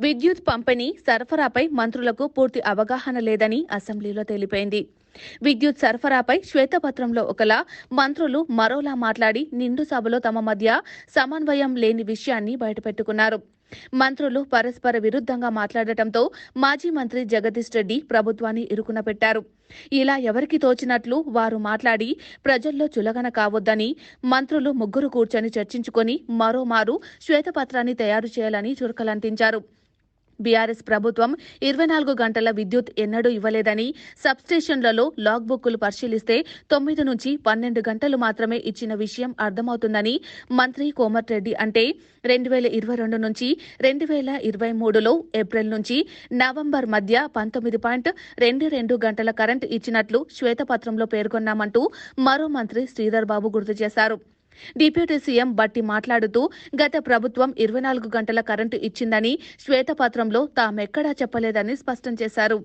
విద్యుత్ పంపిణీ సరఫరాపై మంత్రులకు పూర్తి అవగాహన లేదని అసెంబ్లీలో తెలిపింది. విద్యుత్ సరఫరాపై శ్వేతపత్రంలో ఒకలా, మంత్రులు మరోలా మాట్లాడి నిండు సభలో తమ మధ్య సమన్వయం లేని విషయాన్ని బయటపెట్టుకున్నారు. మంత్రులు పరస్పర విరుద్ధంగా మాట్లాడటంతో మాజీ మంత్రి జగదీష్ రెడ్డి ప్రభుత్వాన్ని ఇరుకున పెట్టారు. ఇలా ఎవరికి తోచినట్లు వారు మాట్లాడి ప్రజల్లో చులకన కావొద్దని మంత్రులు ముగ్గురు కూర్చొని చర్చించుకొని మరోమారు శ్వేతపత్రాన్ని తయారు చేయాలని చురకలంటించారు. బీఆర్ఎస్ ప్రభుత్వం 24 గంటల విద్యుత్ ఎన్నడూ ఇవ్వలేదని, సబ్స్టేషన్లలో లాగ్ బుక్కులు పరిశీలిస్తే 9 నుంచి 12 గంటలు మాత్రమే ఇచ్చిన విషయం అర్థమవుతుందని మంత్రి కోమటిరెడ్డి అంటే 2022 నుంచి 2023లో ఏప్రిల్ నుంచి నవంబర్ మధ్య 19.22 గంటల కరెంటు ఇచ్చినట్లు శ్వేతపత్రంలో పేర్కొన్నామంటూ మరో మంత్రి శ్రీధర్ బాబు గుర్తు చేశారు. డిప్యూటీ సీఎం బట్టి మాట్లాడుతూ గత ప్రభుత్వం 24 గంటల కరెంటు ఇచ్చిందని శ్వేతపత్రంలో తామెక్కడా చెప్పలేదని స్పష్టం చేశారు.